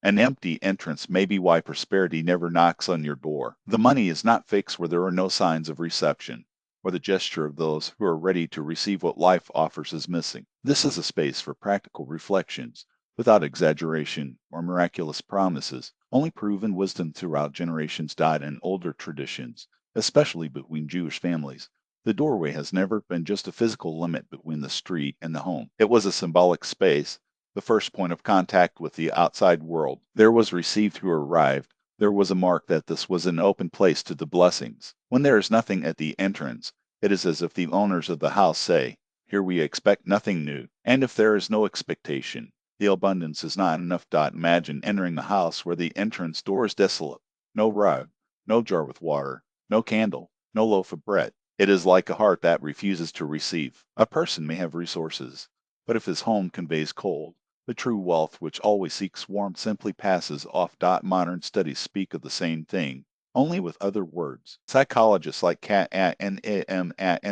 An empty entrance may be why prosperity never knocks on your door. The money is not fixed where there are no signs of reception, or the gesture of those who are ready to receive what life offers is missing. This is a space for practical reflections, without exaggeration or miraculous promises. Only proven wisdom throughout generations died in older traditions, especially between Jewish families. The doorway has never been just a physical limit between the street and the home. It was a symbolic space, the first point of contact with the outside world. There was received who arrived. There was a mark that this was an open place to the blessings. When there is nothing at the entrance, it is as if the owners of the house say, "Here we expect nothing new." And if there is no expectation, the abundance is not enough. Imagine entering the house where the entrance door is desolate. No rug, no jar with water, no candle, no loaf of bread. It is like a heart that refuses to receive. A person may have resources, but if his home conveys cold, the true wealth which always seeks warmth simply passes off. Modern studies speak of the same thing, only with other words. Psychologists like Kahneman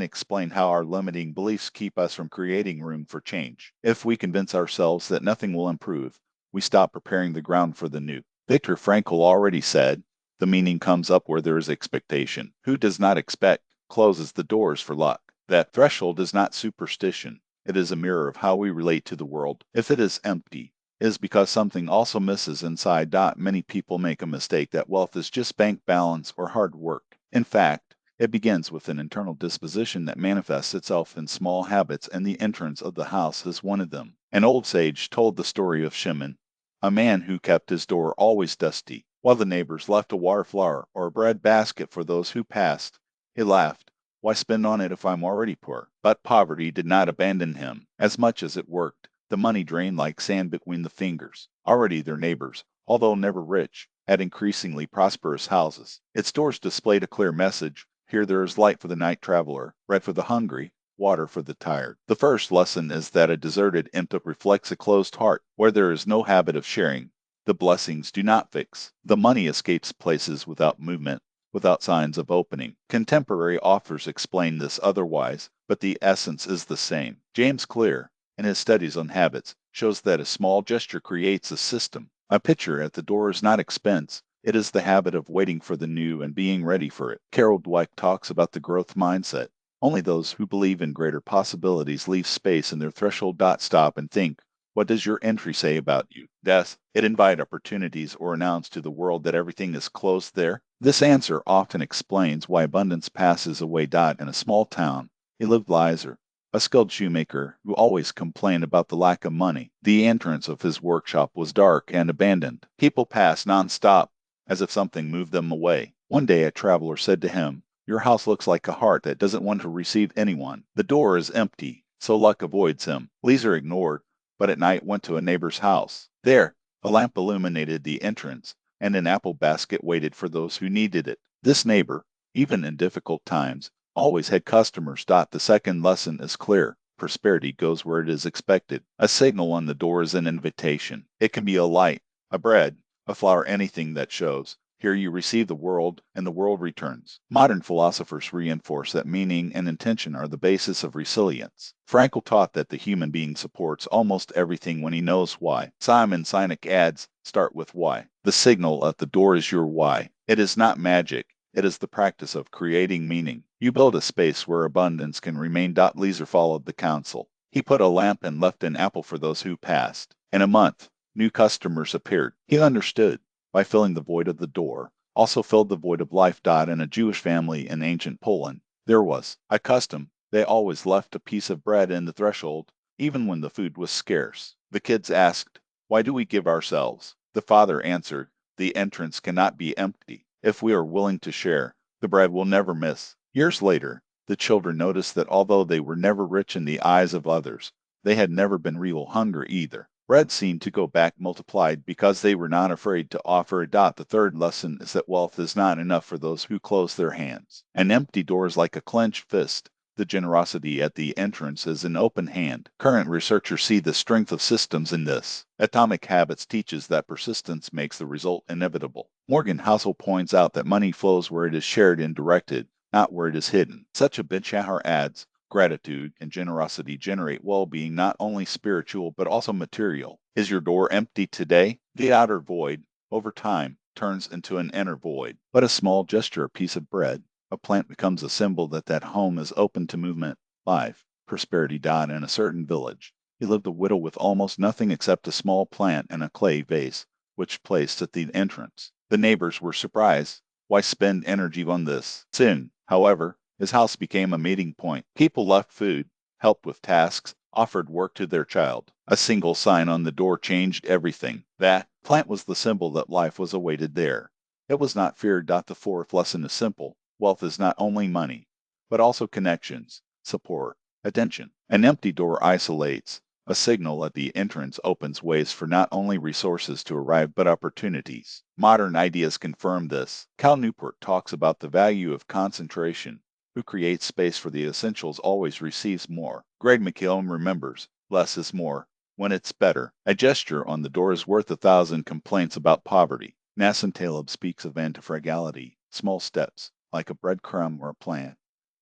explain how our limiting beliefs keep us from creating room for change. If we convince ourselves that nothing will improve, we stop preparing the ground for the new. Viktor Frankl already said, "The meaning comes up where there is expectation. Who does not expect closes the doors for luck." That threshold is not superstition. It is a mirror of how we relate to the world. If it is empty, it is because something also misses inside. Many people make a mistake that wealth is just bank balance or hard work. In fact, it begins with an internal disposition that manifests itself in small habits, and the entrance of the house is one of them. An old sage told the story of Shimon, a man who kept his door always dusty, while the neighbors left a water flower or a bread basket for those who passed. He laughed. "Why spend on it if I'm already poor?" But poverty did not abandon him as much as it worked. The money drained like sand between the fingers. Already their neighbors, although never rich, had increasingly prosperous houses. Its doors displayed a clear message. Here there is light for the night traveler, bread for the hungry, water for the tired. The first lesson is that a deserted empty reflects a closed heart. Where there is no habit of sharing, the blessings do not fix. The money escapes places without movement, without signs of opening. Contemporary authors explain this otherwise, but the essence is the same. James Clear, in his studies on habits, shows that a small gesture creates a system. A picture at the door is not expense. It is the habit of waiting for the new and being ready for it. Carol Dweck talks about the growth mindset. Only those who believe in greater possibilities leave space in their threshold. Stop and think. What does your entry say about you? Does it invite opportunities or announce to the world that everything is closed there? This answer often explains why abundance passes away. In a small town, he lived Lizer, a skilled shoemaker who always complained about the lack of money. The entrance of his workshop was dark and abandoned. People passed non-stop, as if something moved them away. One day a traveler said to him, "Your house looks like a heart that doesn't want to receive anyone. The door is empty, so luck avoids him." Lizer ignored, but at night went to a neighbor's house. There, a lamp illuminated the entrance, and an apple basket waited for those who needed it. This neighbor, even in difficult times, always had customers. The second lesson is clear. Prosperity goes where it is expected. A signal on the door is an invitation. It can be a light, a bread, a flower, anything that shows. Here you receive the world, and the world returns. Modern philosophers reinforce that meaning and intention are the basis of resilience. Frankl taught that the human being supports almost everything when he knows why. Simon Sinek adds, "Start with why." The signal at the door is your why. It is not magic. It is the practice of creating meaning. You build a space where abundance can remain. Leeser followed the counsel. He put a lamp and left an apple for those who passed. In a month, new customers appeared. He understood. By filling the void of the door, also filled the void of life. In a Jewish family in ancient Poland, there was a custom. They always left a piece of bread in the threshold, even when the food was scarce. The kids asked, "Why do we give ourselves?" The father answered, "The entrance cannot be empty. If we are willing to share, the bread will never miss." Years later, the children noticed that although they were never rich in the eyes of others, they had never been real hungry either. Bread seemed to go back multiplied because they were not afraid to offer a. The third lesson is that wealth is not enough for those who close their hands. An empty door is like a clenched fist. The generosity at the entrance is an open hand. Current researchers see the strength of systems in this. Atomic Habits teaches that persistence makes the result inevitable. Morgan Housel points out that money flows where it is shared and directed, not where it is hidden. Such a Bitshahar adds, gratitude and generosity generate well-being, not only spiritual but also material. Is your door empty today? The outer void, over time, turns into an inner void. But a small gesture, a piece of bread, a plant becomes a symbol that that home is open to movement, life. Prosperity died in a certain village. He lived a widow with almost nothing except a small plant and a clay vase, which placed at the entrance. The neighbors were surprised. Why spend energy on this? Soon, however, his house became a meeting point. People left food, helped with tasks, offered work to their child. A single sign on the door changed everything. That plant was the symbol that life was awaited there. It was not feared. The fourth lesson is simple. Wealth is not only money, but also connections, support, attention. An empty door isolates. A signal at the entrance opens ways for not only resources to arrive but opportunities. Modern ideas confirm this. Cal Newport talks about the value of concentration. Who creates space for the essentials always receives more. Greg McKeown remembers, less is more, when it's better. A gesture on the door is worth 1,000 complaints about poverty. Nassim Taleb speaks of antifragility. Small steps, like a breadcrumb or a plant,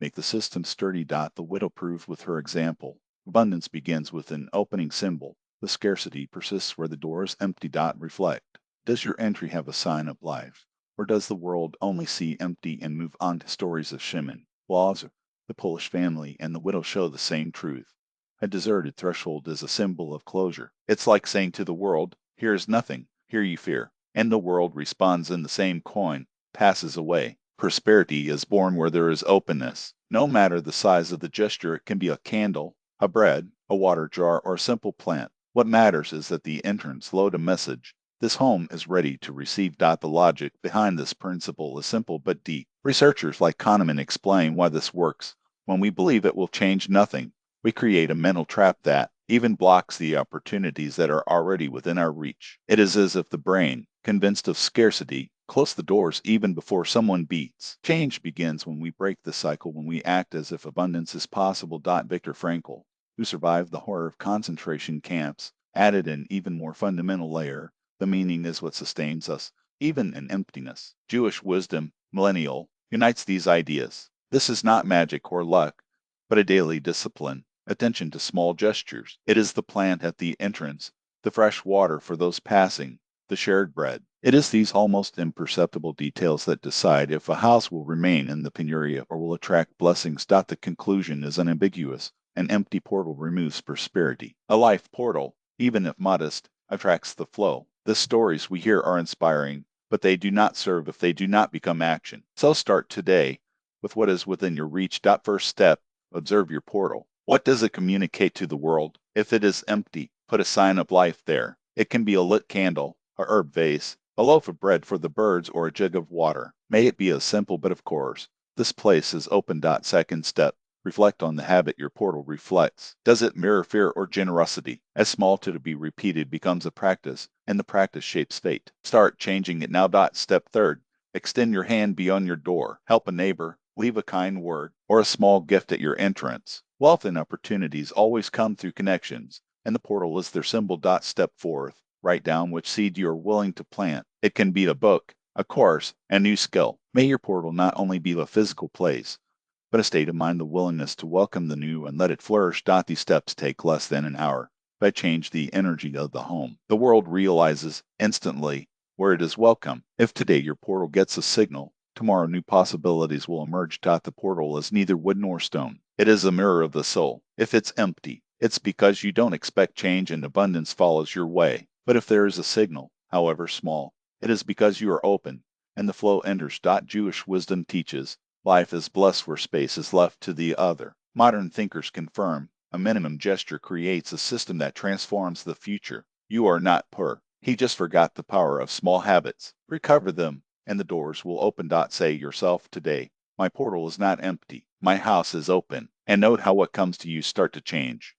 make the system sturdy. The widow proved with her example. Abundance begins with an opening symbol. The scarcity persists where the door is empty. Reflect. Does your entry have a sign of life? Or does the world only see empty and move on to stories of Shimon? Laws, the Polish family, and the widow show the same truth. A deserted threshold is a symbol of closure. It's like saying to the world, here is nothing, here you fear. And the world responds in the same coin, passes away. Prosperity is born where there is openness. No matter the size of the gesture, it can be a candle, a bread, a water jar, or a simple plant. What matters is that the entrance load a message. This home is ready to receive. The logic behind this principle is simple but deep. Researchers like Kahneman explain why this works. When we believe it will change nothing, we create a mental trap that even blocks the opportunities that are already within our reach. It is as if the brain, convinced of scarcity, closed the doors even before someone beats. Change begins when we break the cycle, when we act as if abundance is possible. Viktor Frankl, who survived the horror of concentration camps, added an even more fundamental layer. The meaning is what sustains us, even in emptiness. Jewish wisdom, millennial, unites these ideas. This is not magic or luck, but a daily discipline. Attention to small gestures. It is the plant at the entrance, the fresh water for those passing, the shared bread. It is these almost imperceptible details that decide if a house will remain in the penuria or will attract blessings. The conclusion is unambiguous. An empty portal removes prosperity. A life portal, even if modest, attracts the flow. The stories we hear are inspiring, but they do not serve if they do not become action. So start today with what is within your reach. First step, observe your portal. What does it communicate to the world? If it is empty, put a sign of life there. It can be a lit candle, a herb vase, a loaf of bread for the birds, or a jug of water. May it be as simple, but of course, this place is open. Second step, reflect on the habit your portal reflects. Does it mirror fear or generosity? As small to be repeated becomes a practice, and the practice shapes fate. Start changing it now. Step third, extend your hand beyond your door. Help a neighbor, leave a kind word, or a small gift at your entrance. Wealth and opportunities always come through connections, and the portal is their symbol. Step fourth, write down which seed you are willing to plant. It can be a book, a course, a new skill. May your portal not only be a physical place, but a state of mind, the willingness to welcome the new and let it flourish. These steps take less than an hour, but change the energy of the home. The world realizes instantly where it is welcome. If today your portal gets a signal, tomorrow new possibilities will emerge. The portal is neither wood nor stone. It is a mirror of the soul. If it's empty, it's because you don't expect change and abundance follows your way. But if there is a signal, however small, it is because you are open, and the flow enters. Jewish wisdom teaches, life is blessed where space is left to the other. Modern thinkers confirm, a minimum gesture creates a system that transforms the future. You are not poor. He just forgot the power of small habits. Recover them, and the doors will open. Say yourself today, my portal is not empty. My house is open. And note how what comes to you start to change.